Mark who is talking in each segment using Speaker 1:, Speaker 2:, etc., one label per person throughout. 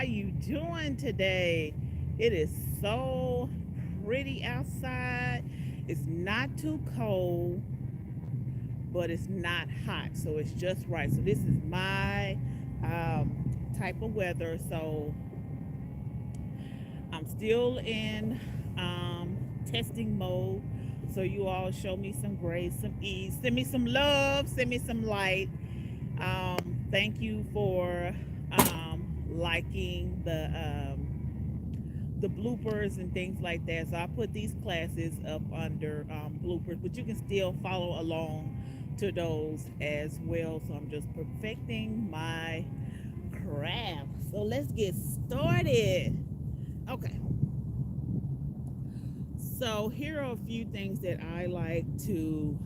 Speaker 1: you doing today? It is so pretty outside. It's not too cold, but it's not hot, so it's just right. So this is my type of weather. So I'm still in testing mode. So you all show me some grace, some ease, send me some love, send me some light. Thank you for liking the bloopers and things like that. So I put these classes up under bloopers, but you can still follow along to those as well. So I'm just perfecting my craft. So let's get started. Okay. So here are a few things that I like to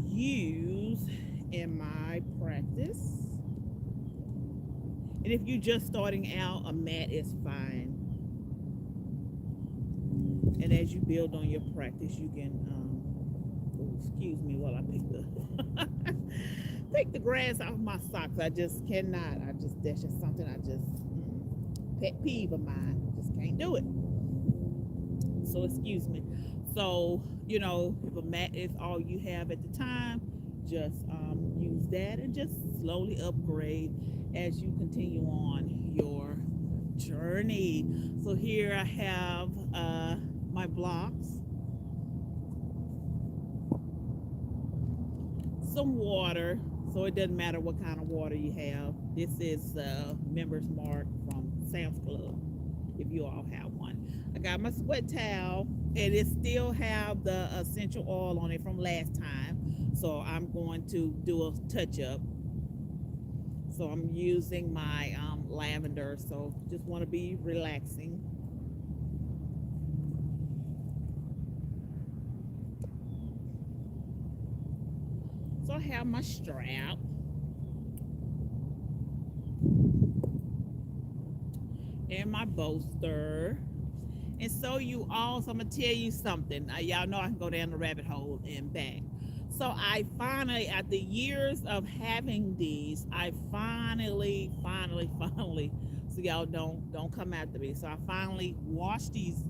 Speaker 1: use in my practice. And if you're just starting out, a mat is fine. And as you build on your practice, you can, excuse me while I pick the take the grass off my socks. I just cannot. That's just something I just pet peeve of mine. Just can't do it. So excuse me. So if a mat is all you have at the time, just use that and just slowly upgrade as you continue on your journey. So here I have my blocks, some water. So it doesn't matter what kind of water you have. This is Members Mark from Sam's Club, if you all have one. I got my sweat towel, and it still have the essential oil on it from last time. So I'm going to do a touch up. So I'm using my lavender. So just want to be relaxing. So I have my strap and my bolster. And so I'm gonna tell you something. Y'all know I can go down the rabbit hole and back. So I finally, after years of having these, I finally. So y'all don't come after me. So I finally washed these,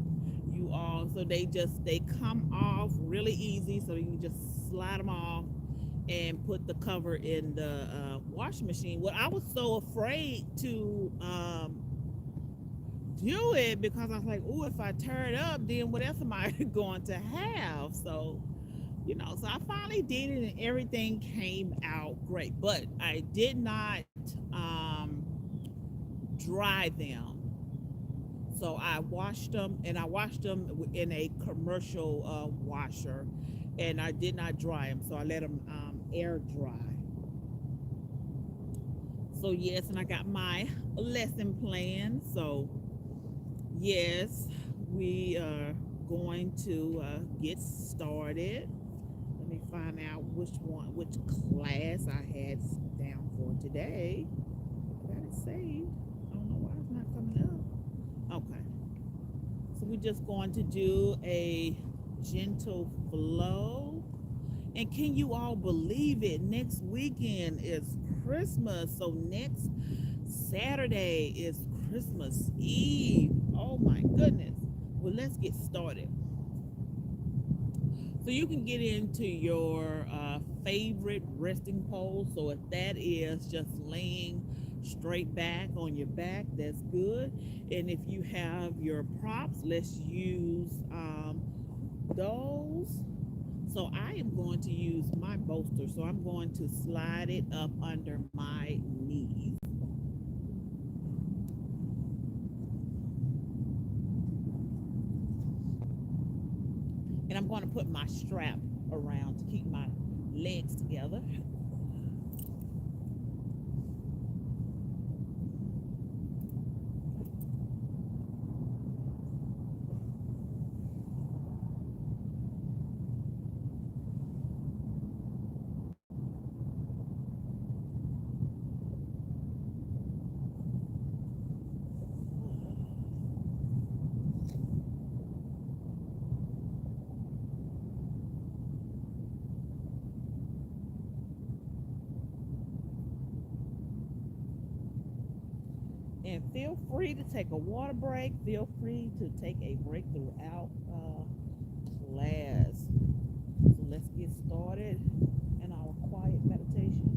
Speaker 1: you all. So they come off really easy. So you can just slide them off and put the cover in the washing machine. Well, I was so afraid to do it because I was like, oh, if I tear it up, then what else am I going to have? So, so I finally did it and everything came out great. But I did not dry them. So I washed them and I washed them in a commercial washer and I did not dry them. So I let them air dry. So, yes, and I got my lesson plan. So, yes, we are going to get started. Let me find out which class I had down for today. I got it saved. I don't know why it's not coming up. Okay. So we're just going to do a gentle flow. And can you all believe it? Next weekend is Christmas. So next Saturday is Christmas Eve. Oh my goodness. Well, let's get started. So you can get into your favorite resting pose. So if that is just laying straight back on your back, that's good. And if you have your props, let's use those. So I am going to use my bolster. So I'm going to slide it up under my knees. And I'm going to put my strap around to keep my legs together. And feel free to take a water break. Feel free to take a break throughout class. So let's get started in our quiet meditation.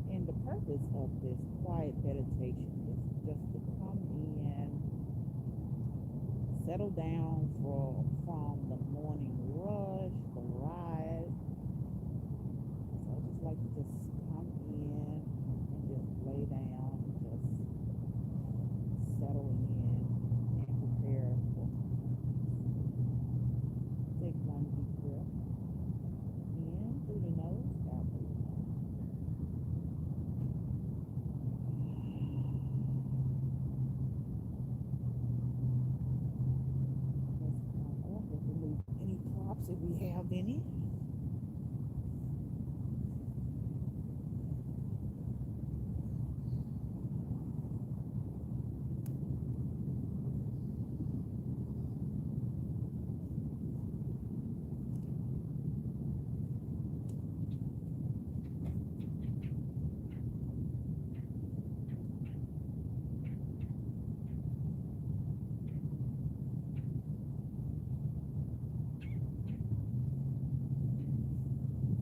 Speaker 1: And the purpose of this quiet meditation is just to come in, settle down from the morning rush, the ride. So I just like to just come in and just lay down and just settle in and prepare for take one deep breath in through the nose, out through the mouth. Let's come up and remove any props if we have any.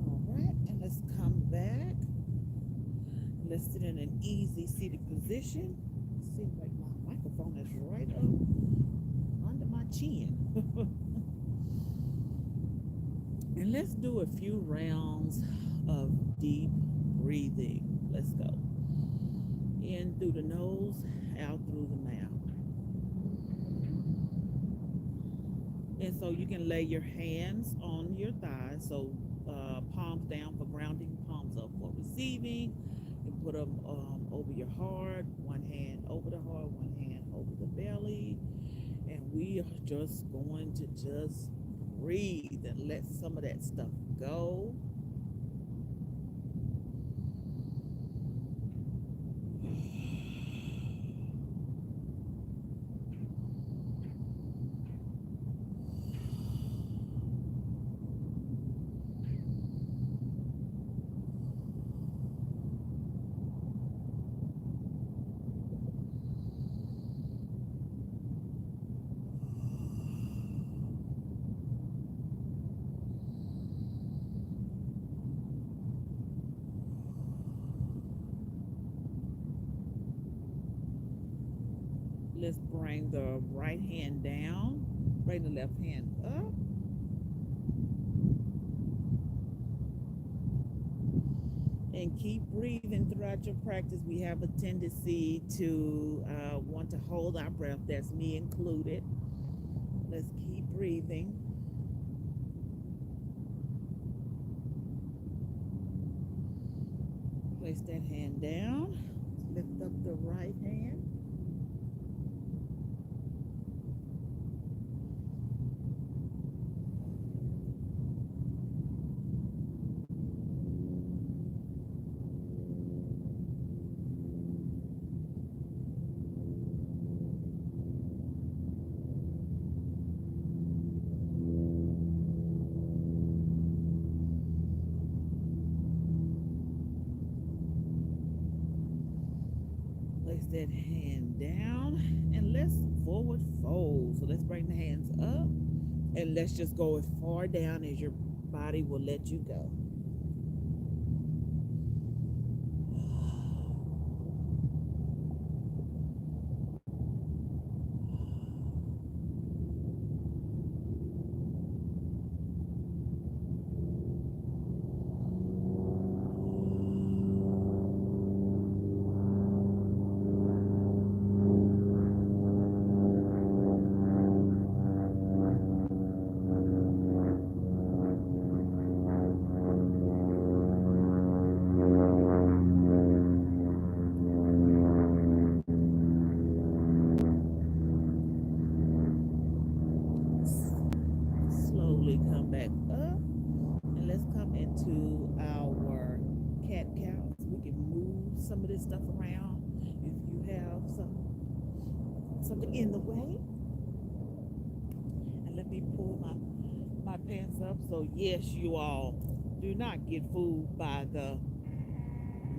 Speaker 1: All right, and let's come back. Let's sit in an easy seated position. Seems like my microphone is right up under my chin. And let's do a few rounds of deep breathing. Let's go. In through the nose, out through the mouth. And so you can lay your hands on your thighs. So palms down for grounding, palms up for receiving. You put them over your heart, one hand over the heart, one hand over the belly. And we are just going to just breathe and let some of that stuff go. Let's bring the right hand down, bring the left hand up, and keep breathing throughout your practice. We have a tendency to want to hold our breath. That's me included. Let's keep breathing. Place that hand down. Lift up the right hand. Place that hand down and let's forward fold. So let's bring the hands up and let's just go as far down as your body will let you go. Slowly come back up and let's come into our cat cows. We can move some of this stuff around. If you have something in the way, and let me pull my pants up. So yes, you all do not get fooled by the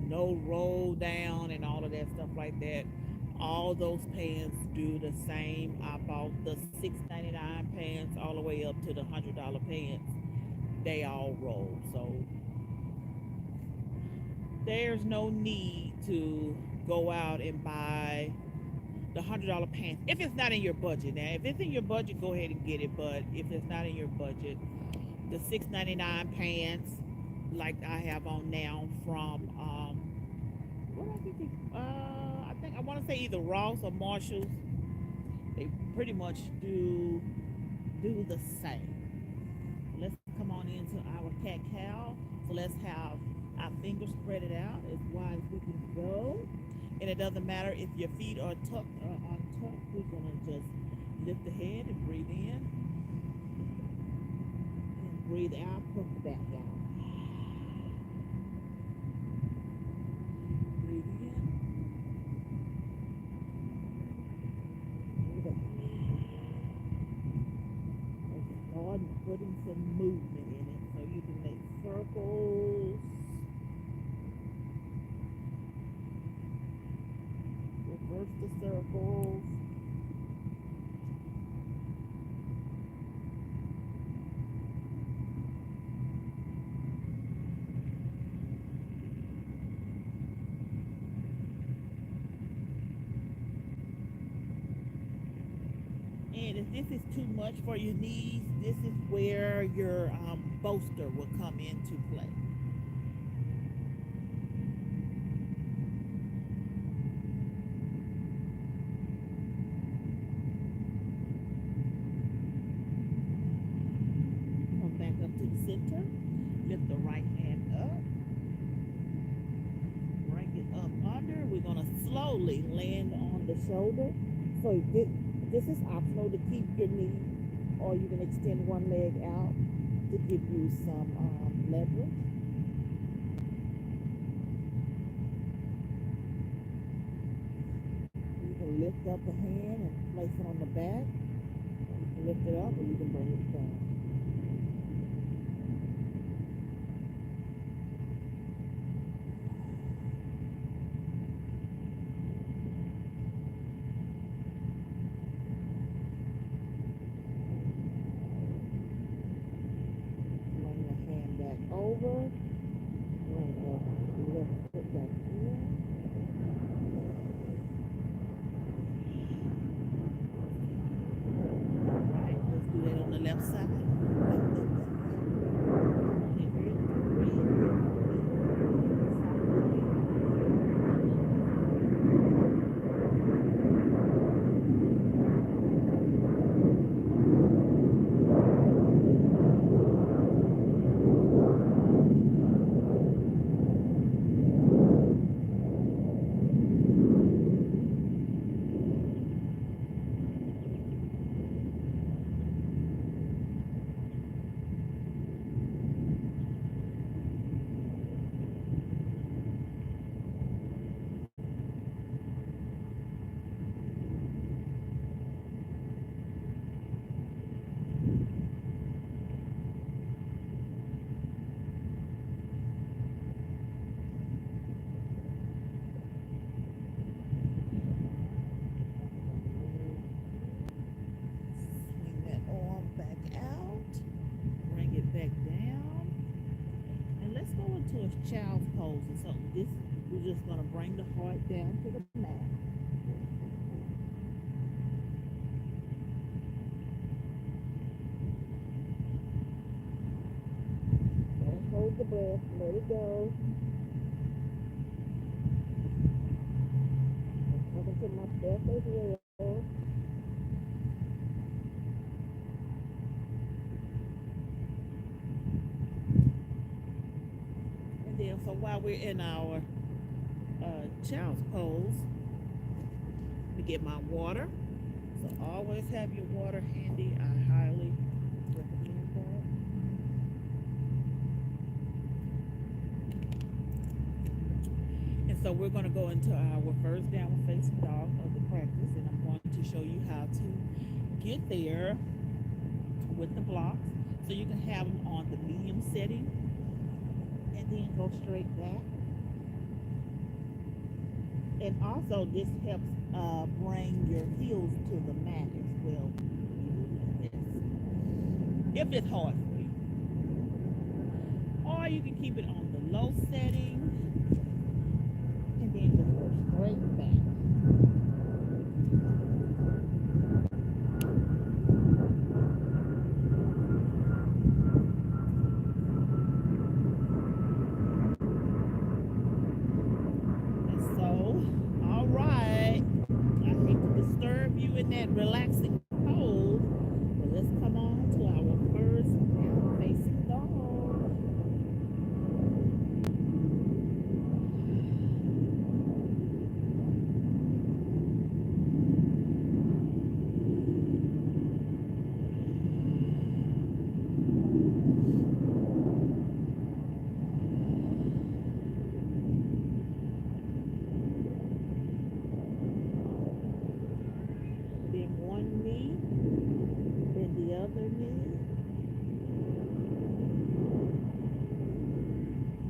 Speaker 1: no roll down and all of that stuff like that. All those pants do the same. I bought the $6.99 pants all the way up to the $100 pants. They all roll. So there's no need to go out and buy the $100 pants if it's not in your budget. Now, if it's in your budget, go ahead and get it. But if it's not in your budget, the $6.99 pants, like I have on now from what I think, I think I want to say either Ross or Marshalls. They pretty much do the same. Let's come on into our cat cow. So let's have our fingers spread it out as wide as we can go. And it doesn't matter if your feet are tucked or untucked. We're gonna just lift the head and breathe in and breathe out. Put the back down. Breathe in. Breathe out. And start putting some movement in it, so you can make circles. Reverse the circles. And if this is too much for your knees, this is where your bolster will come into play. fully land on the shoulder. So this is optional to keep your knee, or you can extend one leg out to give you some leverage. You can lift up the hand and place it on the back. You can lift it up or you can bring it down. Bring the hand back over. Bring the left foot back in. Right, let's do that on the left side. Swing that arm back out. Bring it back down. And let's go into a child's pose. And so we're just going to bring the heart down to the mat. Don't hold the breath. Let it go. I'm talking to myself as well. And then, so while we're in our child's pose, let me get my water. So always have your water handy. I highly recommend that. And so we're going to go into our first downward facing dog of the practice, and I'm going to show you how to get there with the blocks. So you can have them on the medium setting and then go straight back. And also this helps bring your heels to the mat as well. If it's hard for you. Or you can keep it on the low setting and then just go straight back. And so, all right. I hate to disturb you in that relaxing pose, but let's come on to our first down facing dog. Then one knee, then the other knee.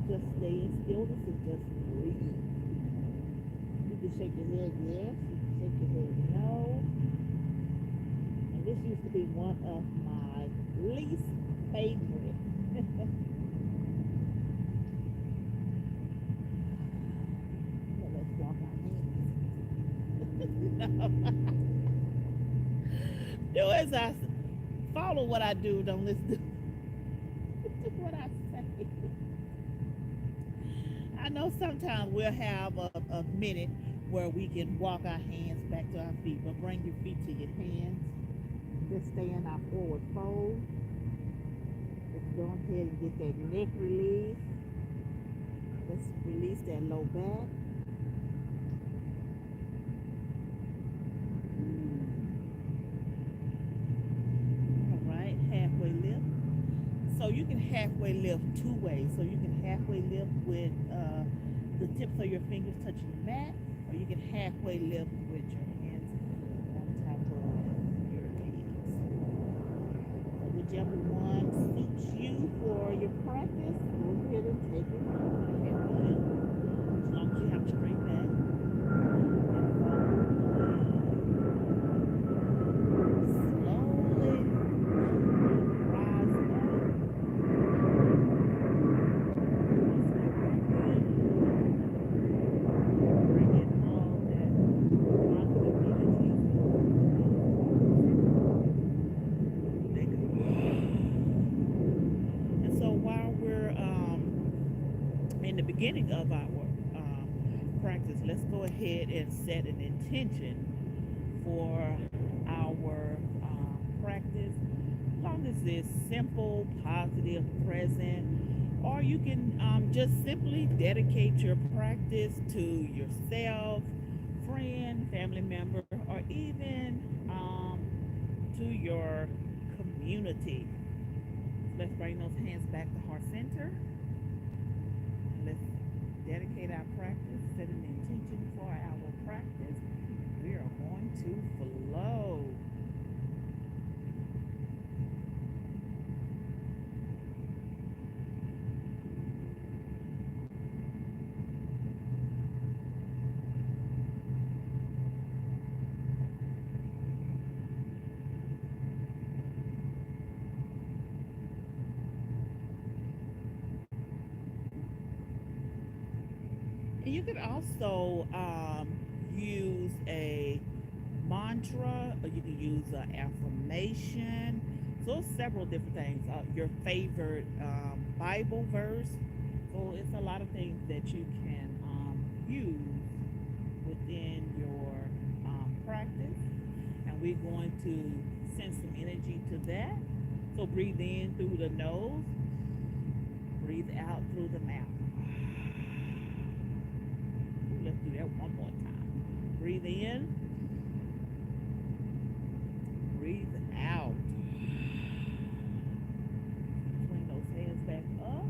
Speaker 1: Just stay in stillness and just breathe. You can shake your head yes, you can shake your head no. And this used to be one of my least favorite. Well, let's walk our hands. No. Do as I follow what I do. Don't listen to what I say. I know sometimes we'll have a minute where we can walk our hands back to our feet, but bring your feet to your hands. Just stay in our forward fold. Just go ahead and get that neck release. Let's release that low back. So you can halfway lift two ways. So you can halfway lift with the tips of your fingers touching the mat, or you can halfway lift with your hands on top of your knees. So whichever one suits you for your practice, go ahead and take it. Halfway lift, as long as you have a straight back. Beginning of our practice, let's go ahead and set an intention for our practice. As long as it's simple, positive, present, or you can just simply dedicate your practice to yourself, friend, family member, or even to your community. Let's bring those hands back to heart center. Let's dedicate our practice, set an intention for our practice. We are going to flow. And you could also use a mantra, or you can use an affirmation. So it's several different things. Your favorite Bible verse. So it's a lot of things that you can use within your practice. And we're going to send some energy to that. So breathe in through the nose, breathe out through the mouth. Let's do that one more time. Breathe in, breathe out. Swing those hands back up,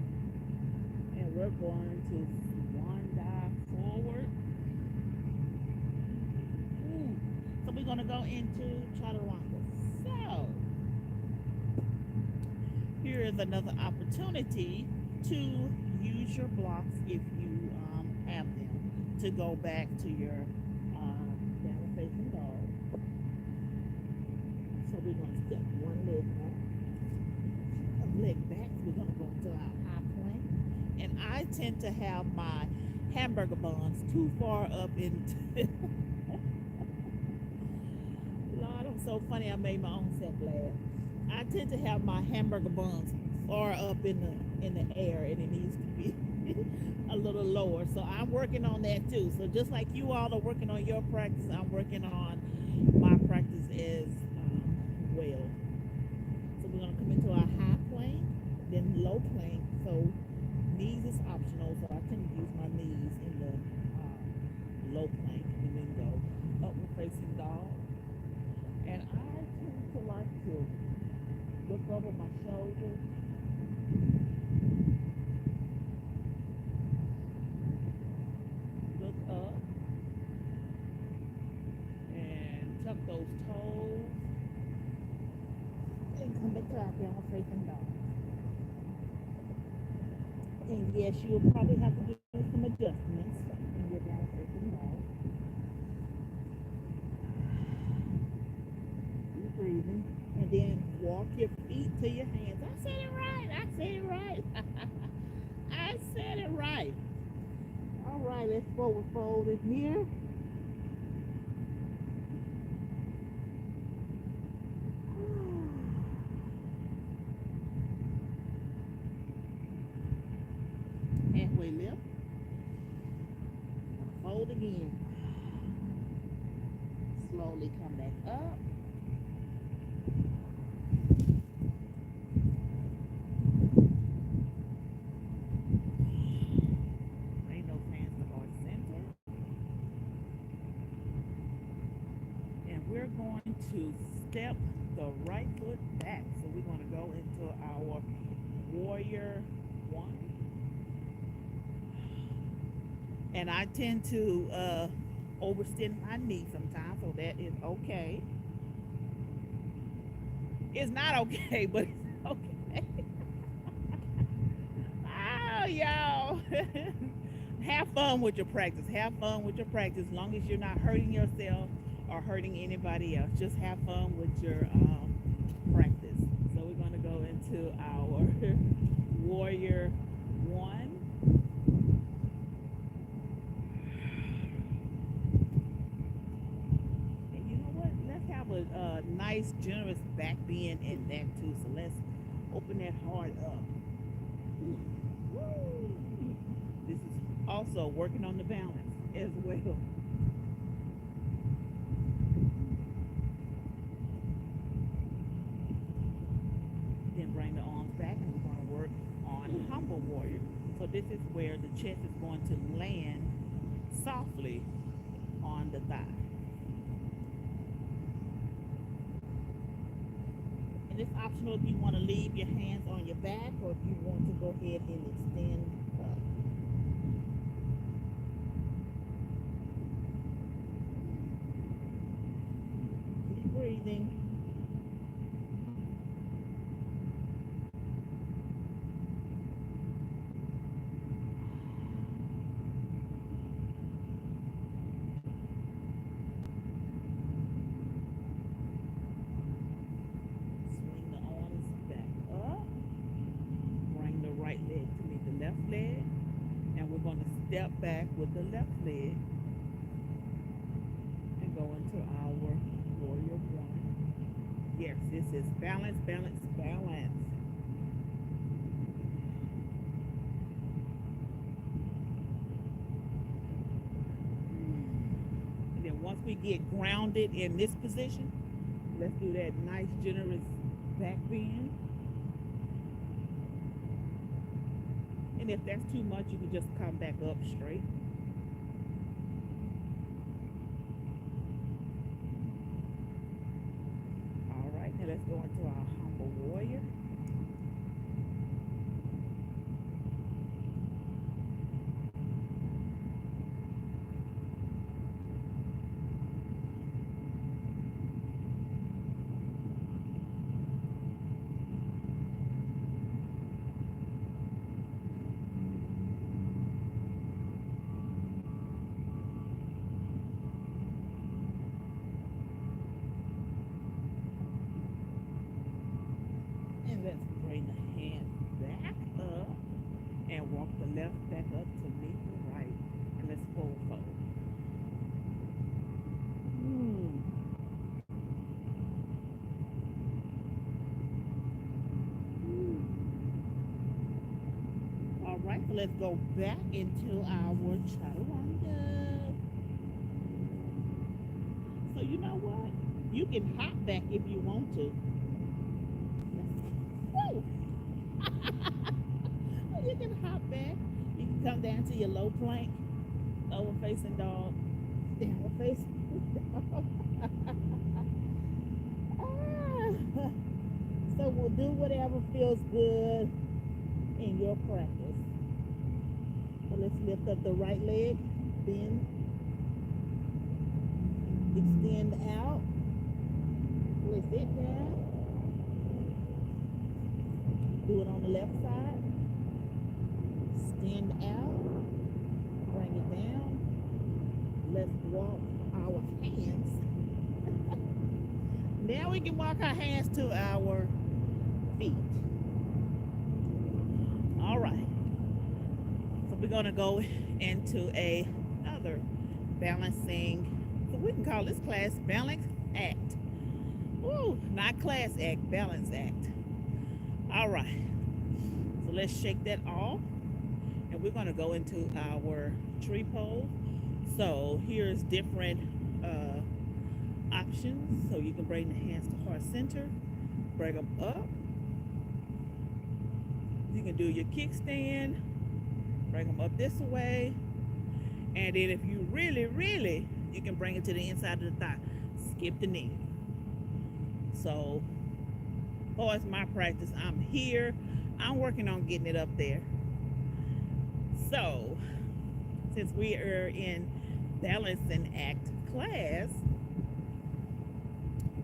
Speaker 1: and we're going to swan dive forward. So we're going to go into chaturanga. So here is another opportunity to use your blocks if you have them, to go back to your downward facing dog. So we're going to step one leg back, a leg back. We're going to go to our high plank. And I tend to have my hamburger buns too far up into. Lord, I'm so funny. I made my own self laugh. I tend to have my hamburger buns far up in the air, and it needs to be a little lower. So I'm working on that too. So just like you all are working on your practice, I'm working on my practice as well. So we're going to come into our high plank, then low plank. So knees is optional. So I tend to use my knees in the low plank, and then go upward facing dog. And I tend to like to look over my shoulders. Look up and tuck those toes and come back to our downward facing dog. And yes, you'll probably have to do some adjustments in your downward facing dog. Keep breathing, and then walk your feet to your hands. I said it right. I said it right. I said it right. All right, let's forward fold in here. Halfway lift. Fold again. Slowly come back up. Bring those hands to heart center. And we're going to step the right foot back. So we're going to go into our warrior one. And I tend to overextend my knee sometimes, so that is okay. It's not okay, but it's okay. Oh, y'all. Have fun with your practice. Have fun with your practice. As long as you're not hurting yourself or hurting anybody else, just have fun with your practice. So we're going to go into our warrior one. And you know what? Let's have a nice, generous back bend in that too. So let's open that heart up. Woo. This is also working on the balance as well. Then bring the arms back and we're going to work on humble warrior. So this is where the chest is going to land softly on the thigh. And it's optional if you want to leave your hands on your back or if you want to go ahead and extend up. Keep breathing. Swing the arms back up. Bring the right leg to meet the left leg. And we're going to step back with the left leg and go into our warrior one. Yes, this is balance, balance, balance. And then once we get grounded in this position, let's do that nice, generous back bend. And if that's too much, you can just come back up straight. All right, now let's go into our humble warrior. And let's bring the hands back up and walk the left back up to meet the right. And let's forward fold. Mm. All right, so let's go back into our chaturanga. So you know what? You can hop back if you want to. Woo! You can hop back. You can come down to your low plank, over facing dog, down facing dog. So we'll do whatever feels good in your practice. So let's lift up the right leg, bend, extend out, twist it down. Do it on the left side. Extend out. Bring it down. Let's walk our hands. Now we can walk our hands to our feet. All right. So we're going to go into another balancing. So we can call this class balance act. Ooh, not class act, balance act. All right, so let's shake that off and we're going to go into our tree pose. So here's different options. So you can bring the hands to heart center, bring them up. You can do your kickstand, bring them up this way. And then if you really, you can bring it to the inside of the thigh. Skip the knee. So as far as my practice, I'm here, I'm working on getting it up there. So, since we are in balancing act class,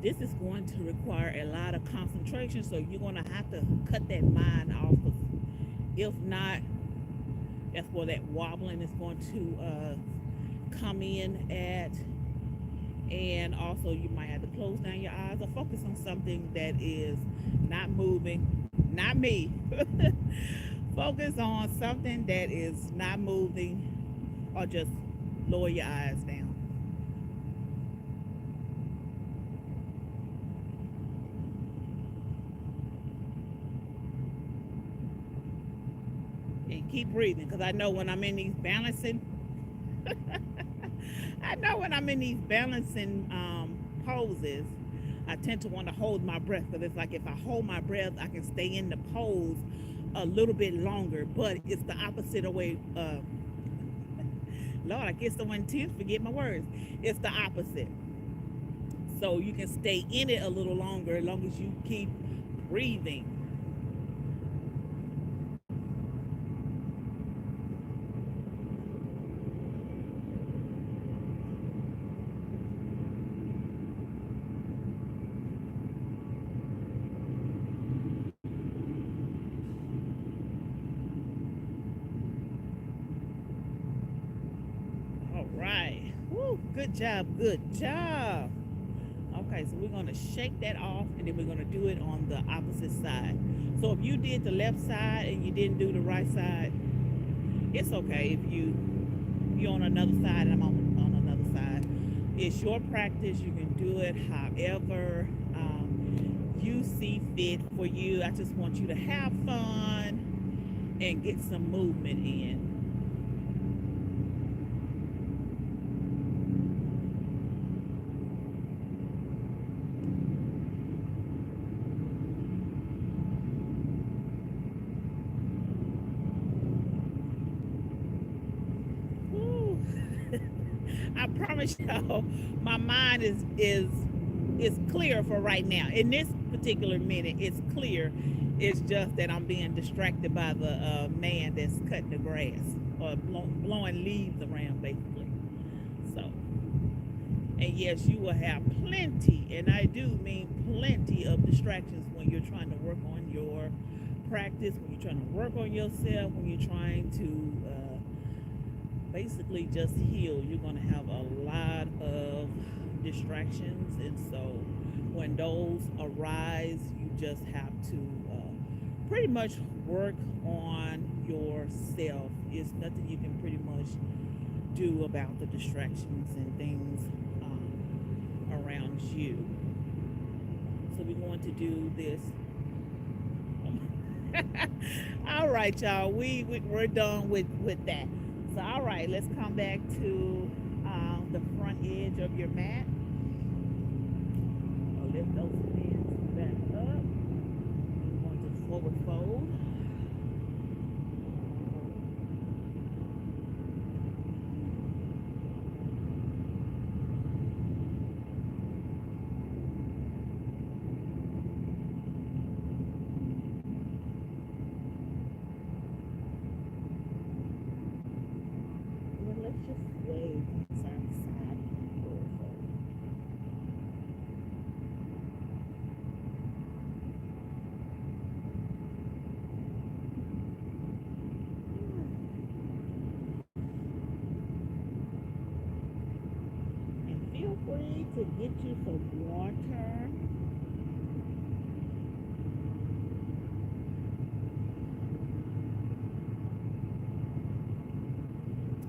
Speaker 1: this is going to require a lot of concentration. So you're going to have to cut that mind off. If not, that's where that wobbling is going to come in at. And also, you might have to close down your eyes or focus on something that is not moving. Not me. Focus on something that is not moving, or just lower your eyes down and keep breathing. Because I know when I'm in these balancing, I know when I'm in these balancing poses, I tend to want to hold my breath, because it's like if I hold my breath, I can stay in the pose a little bit longer. But it's the opposite of way. Lord, I get so intense, forget my words. It's the opposite. So you can stay in it a little longer as long as you keep breathing. All right. Woo, good job. Good job. Okay, so we're going to shake that off, and then we're going to do it on the opposite side. So if you did the left side and you didn't do the right side, it's okay. If you're on another side and I'm on another side, it's your practice. You can do it however you see fit for you. I just want you to have fun and get some movement in. Woo. I promise y'all, my mind is clear for right now. In this particular minute, it's clear. It's just that I'm being distracted by the man that's cutting the grass or blowing leaves around, basically. So, and yes, you will have plenty, and I do mean plenty of distractions when you're trying to work on your practice, when you're trying to work on yourself, when you're trying to basically just heal. You're going to have a lot of distractions, and so when those arise, you just have to pretty much work on yourself. It's nothing you can pretty much do about the distractions and things around you. So we're going to do this. All right, y'all. We're done with that. So all right, let's come back to the front edge of your mat. I'll lift those hands back up. We're going to forward fold. And let's just sway from side to side and forward fold. And feel free to get you some water.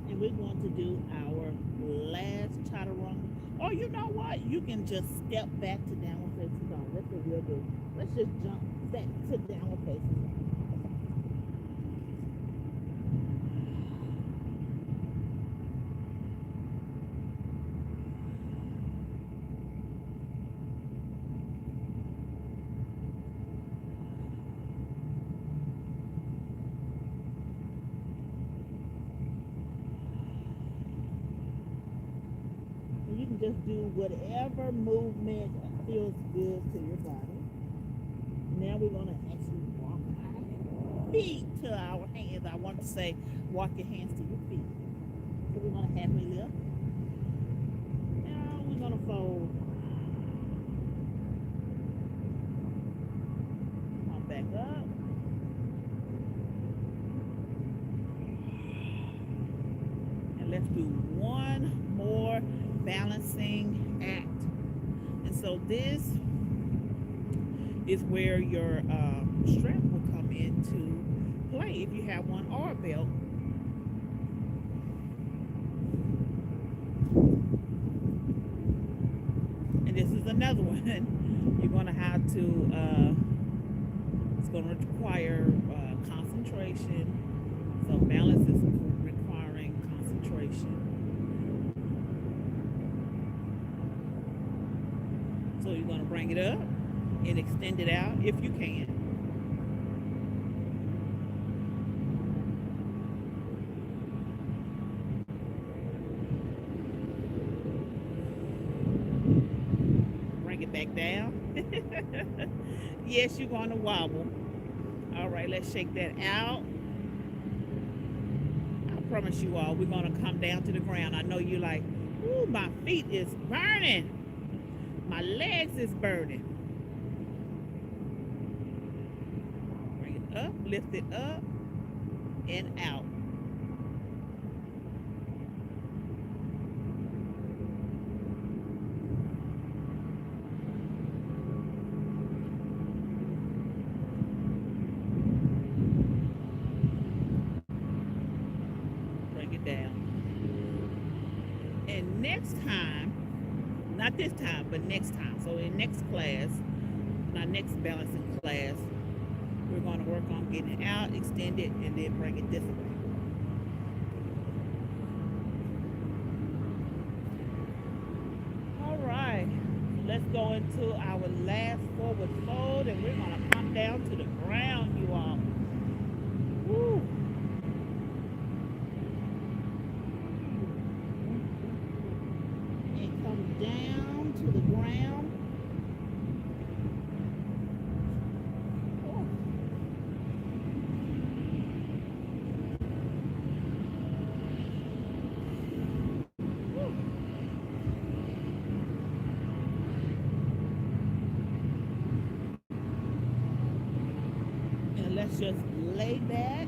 Speaker 1: And we're going to do our last chaturanga. Or you know what? You can just step back to downward facing dog. That's what we'll do. Let's just jump back to downward facing dog. And you can just do whatever movement feels good to your body. Now we're going to actually walk out. feet to our hands. I want to say, walk your hands to your feet. So we're going to halfway lift. Now we're going to fold. Come back up. And let's do one more balancing act. And so this is where your strap will come into play if you have one or a belt. And this is another one. You're going to have to, it's going to require concentration. So balance is requiring concentration. So you're going to bring it up and extend it out if you can. Bring it back down. Yes, you're going to wobble. All right, let's shake that out. I promise you all, we're going to come down to the ground. I know you're like, ooh, my feet is burning. My legs is burning. Up, lift it up and out. Bring it down. And next time, not this time, but next time. So in next class, my next balancing class, we're going to work on getting it out, extend it, and then bring it this way. All right, let's go into our last forward fold, and we're going to come down to the ground, you all. Woo. And come down to the ground. Let's just lay back.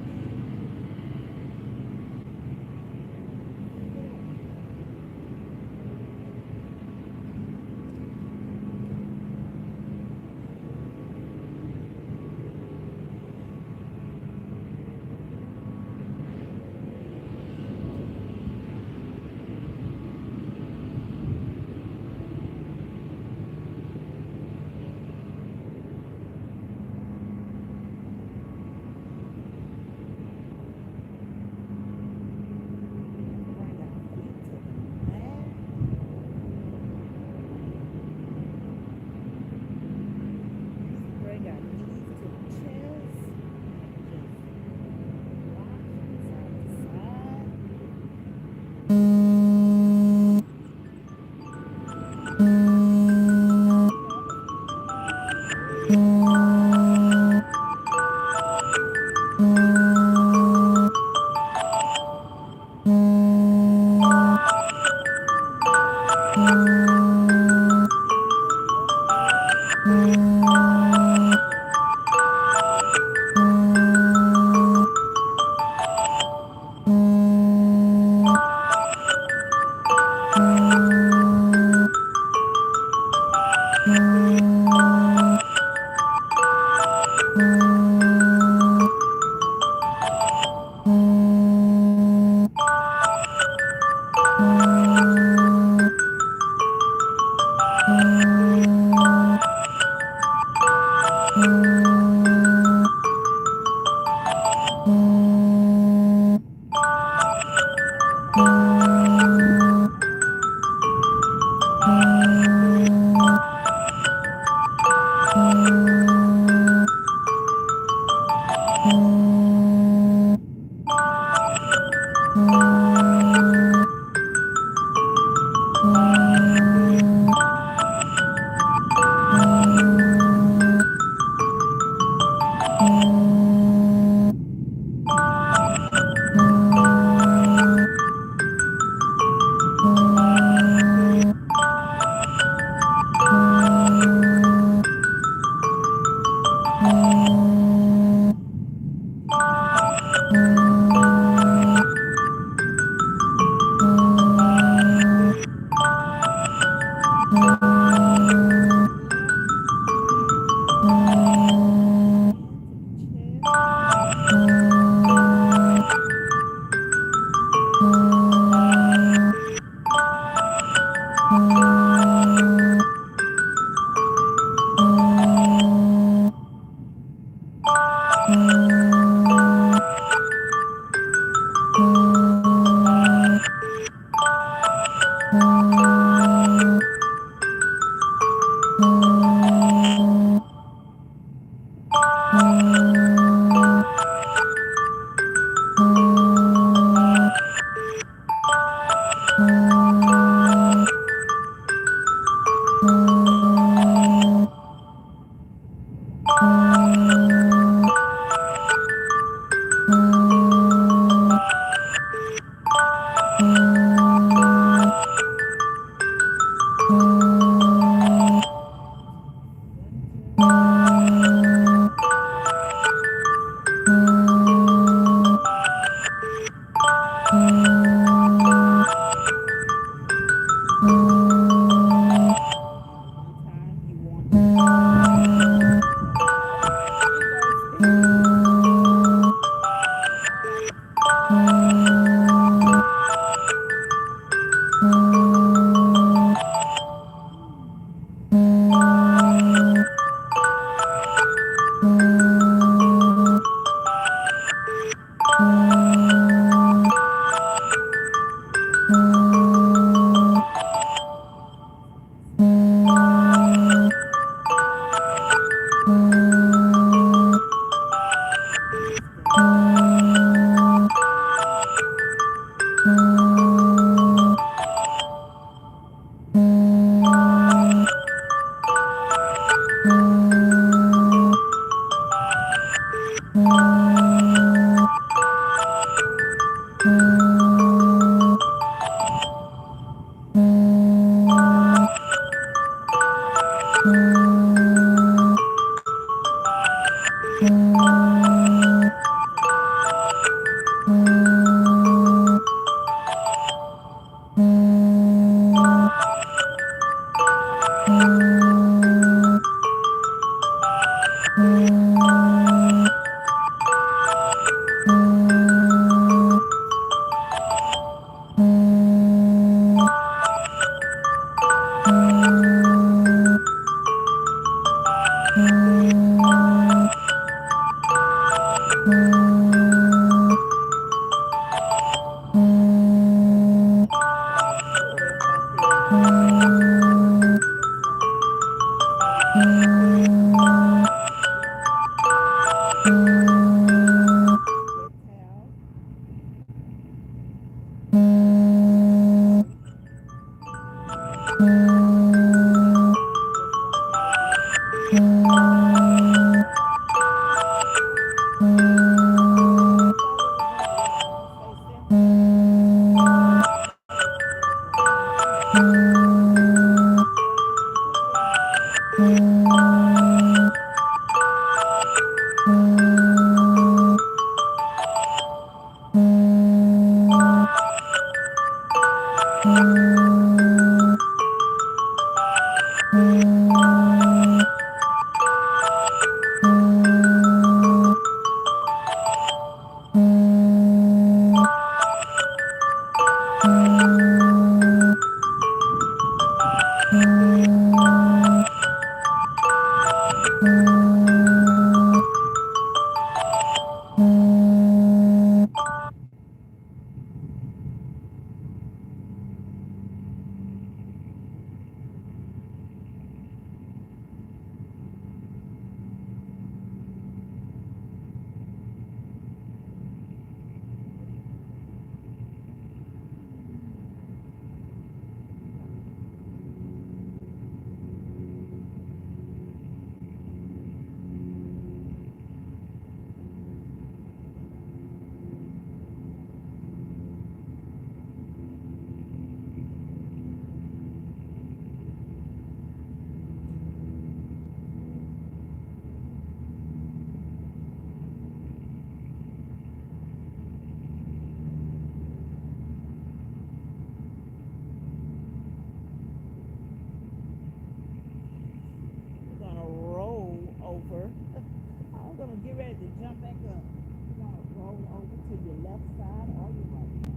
Speaker 1: get ready to jump back up. You're gonna roll over to your left side or your right side.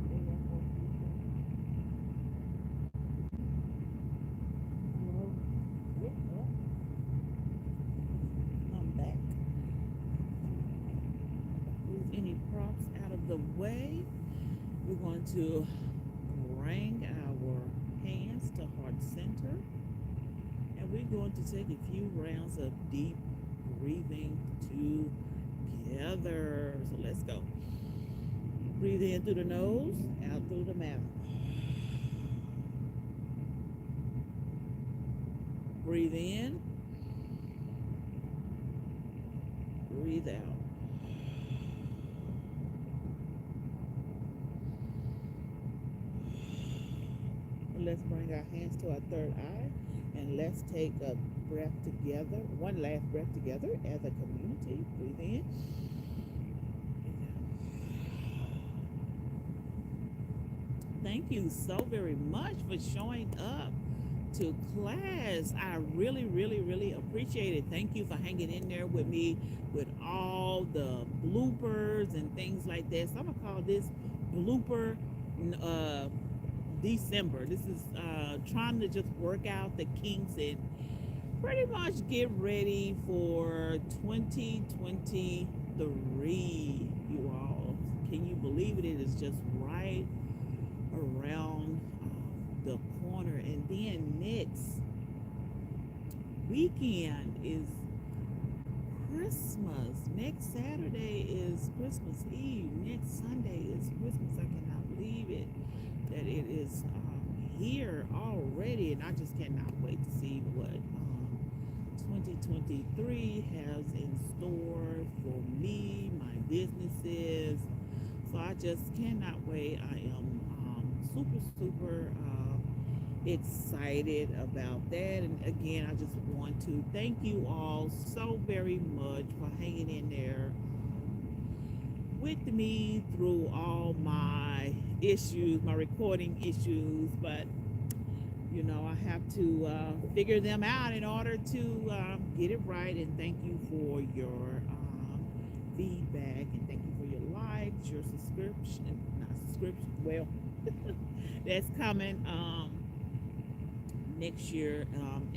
Speaker 1: Stay there for a few seconds. Roll it up. Come back. Move any props out of the way. We're going to bring our hands to heart center. And we're going to take a few rounds of deep breathing together. So let's go. Breathe in through the nose, out through the mouth. Breathe in. Breathe out. Let's bring our hands to our third eye and let's take a breath together, one last breath together as a community. Breathe in. Thank you so very much for showing up to class. I really, really, really appreciate it. Thank you for hanging in there with me with all the bloopers and things like that. So I'm gonna call this blooper December. This is trying to just work out the kinks and pretty much get ready for 2023, you all. Can you believe it? It is just right around the corner. And then next weekend is Christmas. Next Saturday is Christmas Eve. Next Sunday is Christmas. I cannot believe it, that it is here already, and I just cannot wait to see what 2023 has in store for me, my businesses. So I just cannot wait. I am super excited about that. And again, I just want to thank you all so very much for hanging in there with me through all my issues, my recording issues, but you know, I have to figure them out in order to get it right. And thank you for your feedback, and thank you for your likes, your subscription, not subscription, well, that's coming next year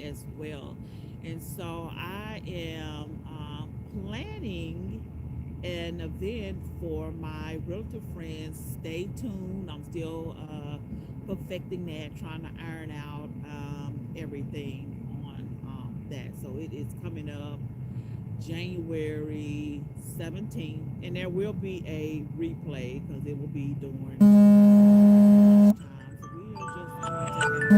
Speaker 1: as well. And so I am planning an event for my relative friends. Stay tuned. I'm still perfecting that, trying to iron out everything on that. So it is coming up January 17th, and there will be a replay because it will be during time. So we are just going to